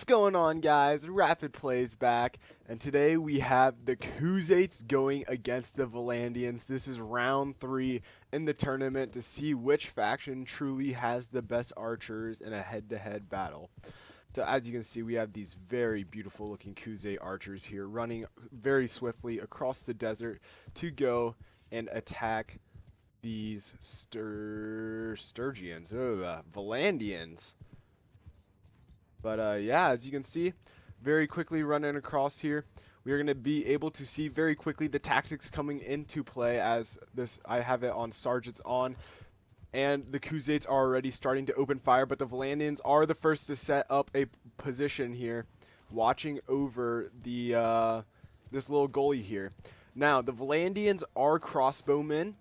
What's going on, guys? Rapid Plays back, and today we have the Khuzaits going against the Valandians. This is round 3 in the tournament to see which faction truly has the best archers in a head-to-head battle. So as you can see, we have these very beautiful looking Khuzait archers here running very swiftly across the desert to go and attack these Valandians. But yeah, as you can see, very quickly running across here, we are going to be able to see very quickly the tactics coming into play as this. I have it on Sergeant's on, and the Khuzaits are already starting to open fire, but the Valandians are the first to set up a position here, watching over the this little gully here. Now, the Valandians are crossbowmen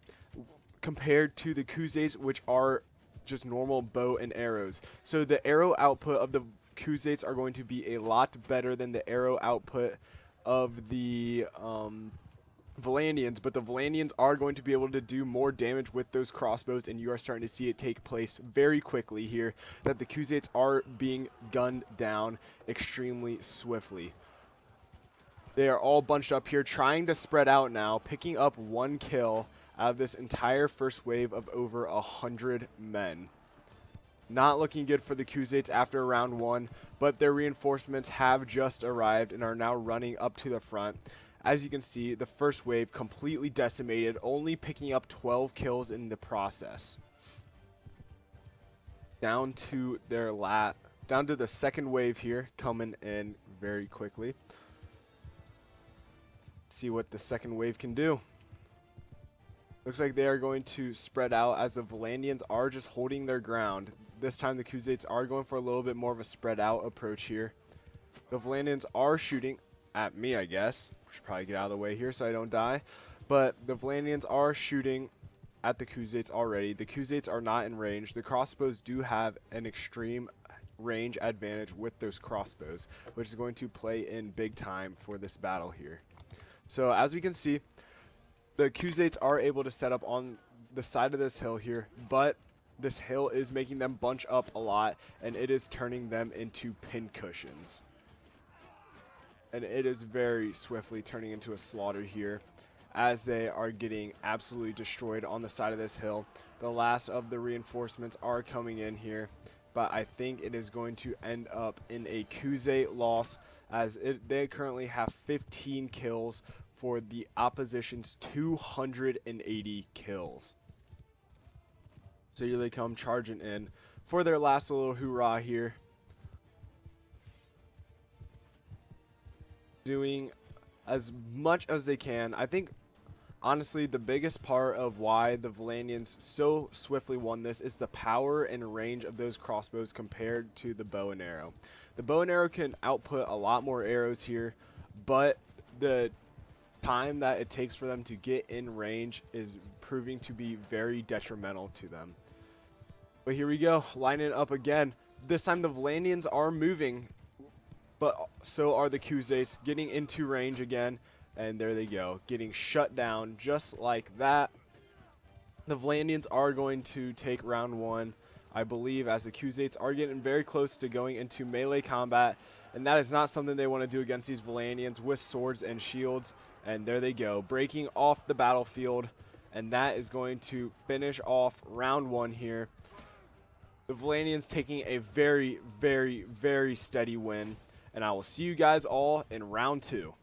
compared to the Khuzaits, which are just normal bow and arrows. So the arrow output of the Khuzaits are going to be a lot better than the arrow output of the Valandians, but the Valandians are going to be able to do more damage with those crossbows, and you are starting to see it take place very quickly here, that the Khuzaits are being gunned down extremely swiftly. They are all bunched up here, trying to spread out now, picking up one kill out of this entire first wave of over 100 men. Not looking good for the Khuzaits after round 1, but their reinforcements have just arrived and are now running up to the front. As you can see, the first wave completely decimated, only picking up 12 kills in the process. Down to the second wave here, coming in very quickly. Let's see what the second wave can do. Looks like they are going to spread out as the Valandians are just holding their ground. This time the Khuzaits are going for a little bit more of a spread out approach here. The Valandians are shooting at me, I guess. Should probably get out of the way here so I don't die. But the Valandians are shooting at the Khuzaits already. The Khuzaits are not in range. The crossbows do have an extreme range advantage with those crossbows, which is going to play in big time for this battle here. So as we can see, the Khuzaits are able to set up on the side of this hill here, but this hill is making them bunch up a lot, and it is turning them into pincushions. And it is very swiftly turning into a slaughter here as they are getting absolutely destroyed on the side of this hill. The last of the reinforcements are coming in here, but I think it is going to end up in a Khuzait loss as they currently have 15 kills for the opposition's 280 kills. So here they come charging in for their last little hoorah here. Doing as much as they can. I think, honestly, the biggest part of why the Valandians so swiftly won this is the power and range of those crossbows compared to the bow and arrow. The bow and arrow can output a lot more arrows here, but the time that it takes for them to get in range is proving to be very detrimental to them. But here we go, lining up again. This time the Valandians are moving, but so are the Khuzaits, getting into range again, and there they go, getting shut down just like that. The Valandians are going to take round 1, I believe, as the Khuzaits are getting very close to going into melee combat, and that is not something they want to do against these Valandians with swords and shields. And there they go, breaking off the battlefield, and that is going to finish off round 1 here. The Valandians taking a very, very, very steady win, and I will see you guys all in round 2.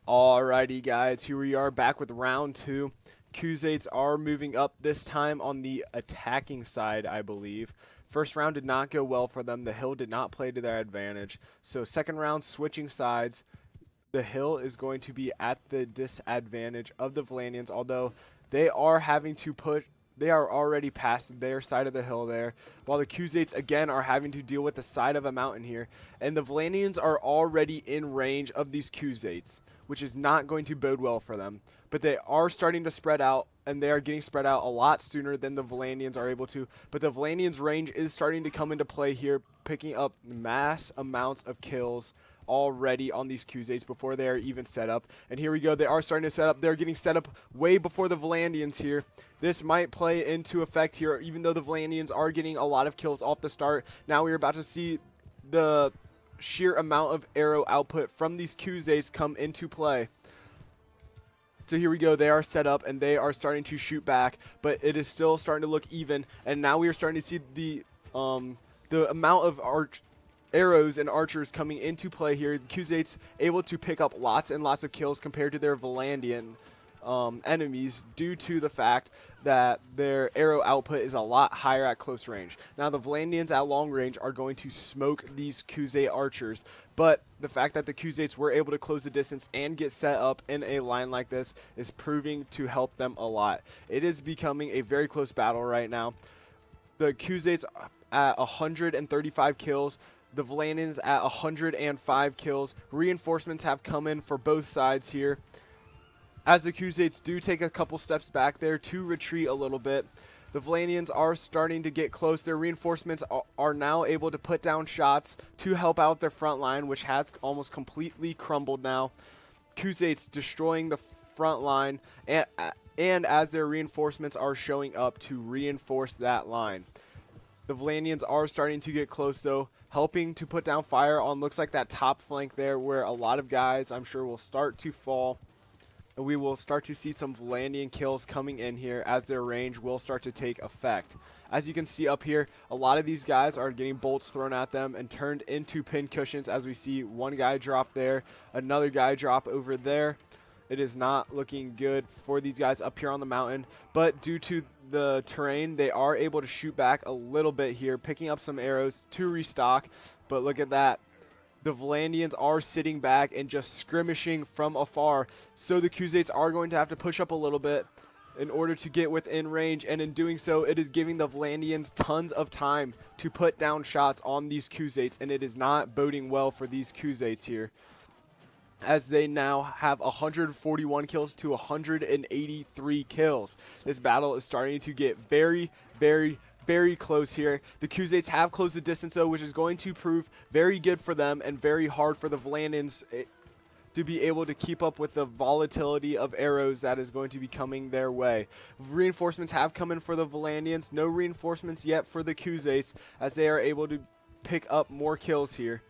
Alrighty, guys, here we are back with round 2. Khuzaits are moving up, this time on the attacking side, I believe. First round did not go well for them. The hill did not play to their advantage. So second round, switching sides. The hill is going to be at the disadvantage of the Valandians, although they are having to push. They are already past their side of the hill there, while the Khuzaits again are having to deal with the side of a mountain here. And the Valandians are already in range of these Khuzaits, which is not going to bode well for them. But they are starting to spread out, and they are getting spread out a lot sooner than the Valandians are able to. But the Valandians' range is starting to come into play here, picking up mass amounts of kills already on these Khuzaits before they are even set up. And here we go, they are starting to set up. They're getting set up way before the Valandians here. This might play into effect here, even though the Valandians are getting a lot of kills off the start. Now we're about to see the sheer amount of arrow output from these Kuzates come into play. So here we go. They are set up and they are starting to shoot back, but it is still starting to look even. And now we are starting to see the amount of arrows and archers coming into play here. The Kuzates able to pick up lots and lots of kills compared to their Valandian enemies due to the fact that their arrow output is a lot higher at close range. Now the Valandians at long range are going to smoke these Kuzate archers, but the fact that the Kuzates were able to close the distance and get set up in a line like this is proving to help them a lot. It is becoming a very close battle right now. The Kuzates at 135 kills, the Valandians at 105 kills. Reinforcements have come in for both sides here, as the Kuzates do take a couple steps back there to retreat a little bit. The Valandians are starting to get close. Their reinforcements are now able to put down shots to help out their front line, which has almost completely crumbled now. Kuzates destroying the front line, and as their reinforcements are showing up to reinforce that line. The Valandians are starting to get close, though, helping to put down fire on, looks like, that top flank there, where a lot of guys, I'm sure, will start to fall. And we will start to see some Valandian kills coming in here as their range will start to take effect. As you can see up here, a lot of these guys are getting bolts thrown at them and turned into pin cushions, as we see one guy drop there, another guy drop over there. It is not looking good for these guys up here on the mountain, but due to the terrain, they are able to shoot back a little bit here, picking up some arrows to restock. But look at that. The Valandians are sitting back and just skirmishing from afar, so the Kuzates are going to have to push up a little bit in order to get within range, and in doing so, it is giving the Valandians tons of time to put down shots on these Kuzates, and it is not boding well for these Kuzates here, as they now have 141 kills to 183 kills. This battle is starting to get very, very, very close here. The Kuzates have closed the distance, though, which is going to prove very good for them and very hard for the Valandians to be able to keep up with the volatility of arrows that is going to be coming their way. Reinforcements have come in for the Valandians. No reinforcements yet for the Kuzates, as they are able to pick up more kills here.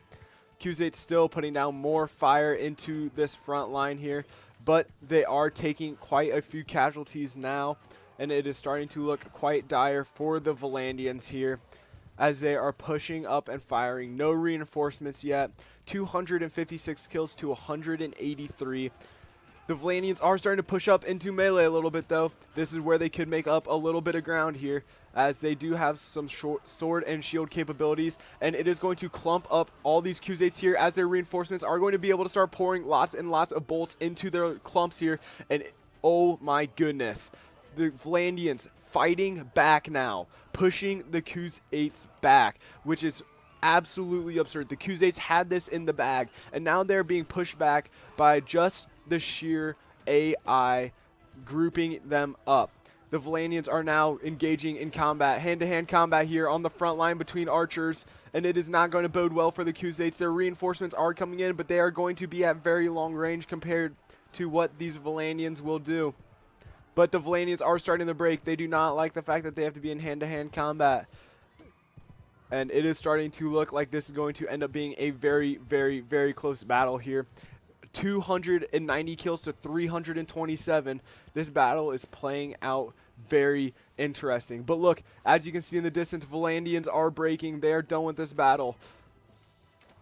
Kuzates still putting down more fire into this front line here, but they are taking quite a few casualties now, and it is starting to look quite dire for the Valandians here as they are pushing up and firing. No reinforcements yet. 256 kills to 183. The Valandians are starting to push up into melee a little bit, though. This is where they could make up a little bit of ground here, as they do have some short sword and shield capabilities, and it is going to clump up all these Kuzates here, as their reinforcements are going to be able to start pouring lots and lots of bolts into their clumps here, and oh my goodness. The Valandians fighting back now, pushing the Kuzates back, which is absolutely absurd. The Kuzates had this in the bag, and now they're being pushed back by just the sheer AI grouping them up. The Valandians are now engaging in combat, hand-to-hand combat here on the front line between archers, and it is not going to bode well for the Kuzates. Their reinforcements are coming in, but they are going to be at very long range compared to what these Valandians will do. But the Valandians are starting to break. They do not like the fact that they have to be in hand-to-hand combat. And it is starting to look like this is going to end up being a very, very, very close battle here. 290 kills to 327. This battle is playing out very interesting. But look, as you can see in the distance, Valandians are breaking. They are done with this battle.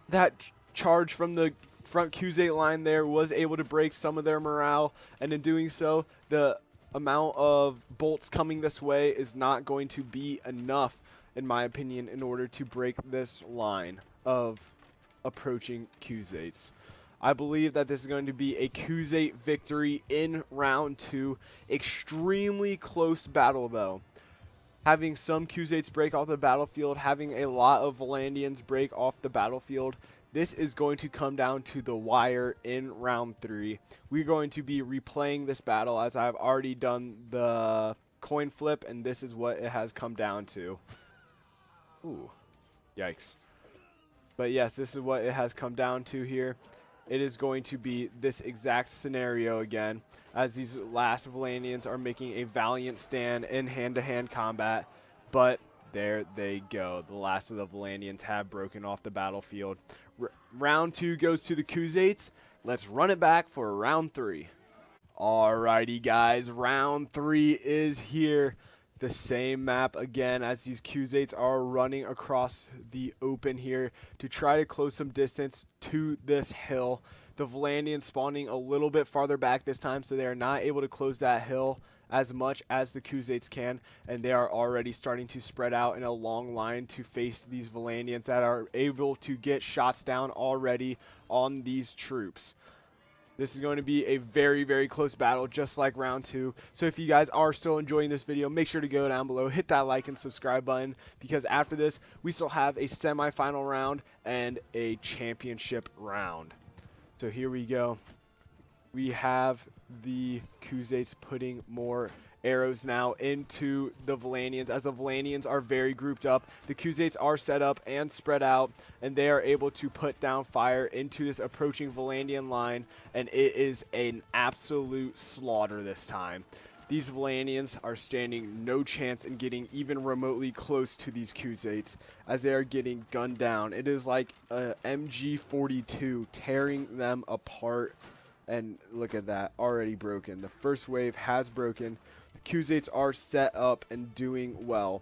That charge from the front Kuzate line there was able to break some of their morale. And in doing so, the amount of bolts coming this way is not going to be enough, in my opinion, in order to break this line of approaching Kuzates. I believe that this is going to be a Kuzate victory in round 2. Extremely close battle, though. Having some Kuzates break off the battlefield, having a lot of Valandians break off the battlefield, this is going to come down to the wire in round 3. We're going to be replaying this battle, as I've already done the coin flip, and this is what it has come down to. Ooh, yikes. But yes, this is what it has come down to here. It is going to be this exact scenario again, as these last Valandians are making a valiant stand in hand-to-hand combat. But there they go. The last of the Valandians have broken off the battlefield. Round 2 goes to the Khuzaits. Let's run it back for round 3. Alrighty, guys, round 3 is here. The same map again as these Khuzaits are running across the open here to try to close some distance to this hill. The Valandians spawning a little bit farther back this time, so they are not able to close that hill as much as the Khuzaits can, and they are already starting to spread out in a long line to face these Valandians that are able to get shots down already on these troops. This is going to be a very, very close battle, just like round 2. So if you guys are still enjoying this video, make sure to go down below, hit that like and subscribe button, because after this, we still have a semifinal round and a championship round. So here we go. We have the Khuzaits putting more arrows now into the Valandians, as the Valandians are very grouped up. The Khuzaits are set up and spread out, and they are able to put down fire into this approaching Valandian line, and it is an absolute slaughter this time. These Valandians are standing no chance in getting even remotely close to these Khuzaits, as they are getting gunned down. It is like a MG42 tearing them apart. And look at that, already broken. The first wave has broken. The Khuzaits are set up and doing well.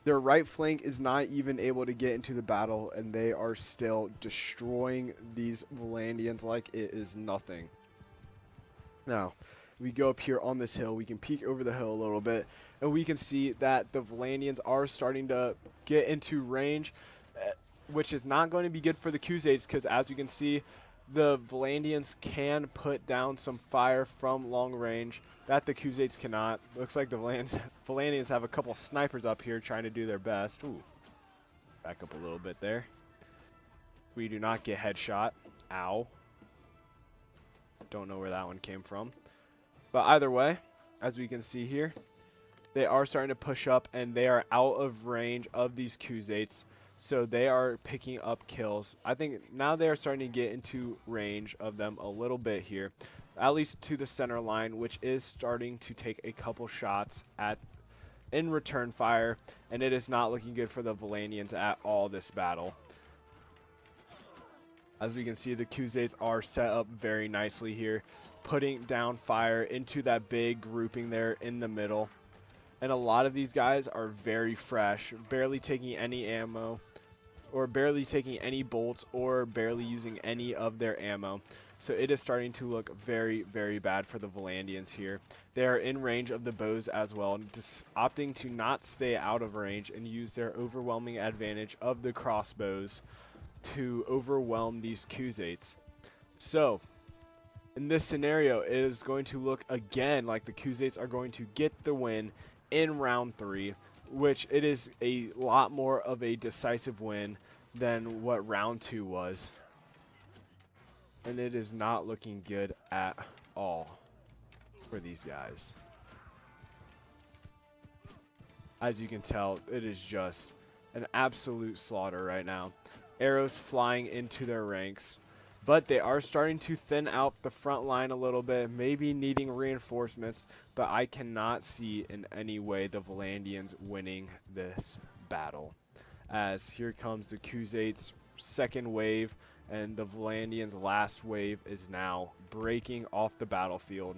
Their right flank is not even able to get into the battle, and they are still destroying these Valandians like it is nothing. Now, we go up here on this hill. We can peek over the hill a little bit, and we can see that the Valandians are starting to get into range, which is not going to be good for the Khuzaits, because as you can see, the Valandians can put down some fire from long range that the Khuzaits cannot. Looks like the Valandians have a couple snipers up here trying to do their best. Ooh. Back up a little bit there. We do not get headshot. Ow. Don't know where that one came from. But either way, as we can see here, they are starting to push up, and they are out of range of these Khuzaits. So they are picking up kills. I think now they are starting to get into range of them a little bit here, at least to the center line, which is starting to take a couple shots in return fire, and it is not looking good for the Valandians at all this battle. As we can see, the Khuzaits are set up very nicely here, putting down fire into that big grouping there in the middle. And a lot of these guys are very fresh, barely taking any ammo, or barely taking any bolts, or barely using any of their ammo. So it is starting to look very, very bad for the Valandians here. They are in range of the bows as well, just opting to not stay out of range and use their overwhelming advantage of the crossbows to overwhelm these Khuzaits. So in this scenario, it is going to look again like the Khuzaits are going to get the win in round 3, which it is a lot more of a decisive win than what round 2 was. And it is not looking good at all for these guys. As you can tell, it is just an absolute slaughter right now. Arrows flying into their ranks. But they are starting to thin out the front line a little bit, maybe needing reinforcements, but I cannot see in any way the Valandians winning this battle. As here comes the Khuzaits' second wave, and the Valandians' last wave is now breaking off the battlefield.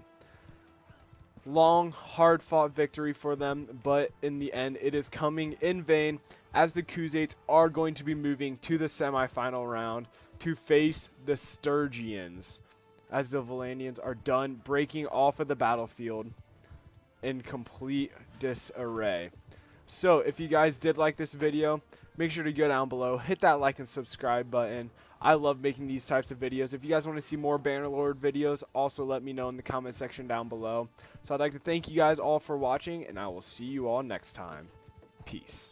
Long, hard-fought victory for them, but in the end, it is coming in vain, as the Khuzaits are going to be moving to the semifinal round to face the Sturgians, as the Valandians are done breaking off of the battlefield in complete disarray. So if you guys did like this video, make sure to go down below, hit that like and subscribe button. I love making these types of videos. If you guys want to see more Bannerlord videos, also let me know in the comment section down below. So I'd like to thank you guys all for watching, and I will see you all next time. Peace.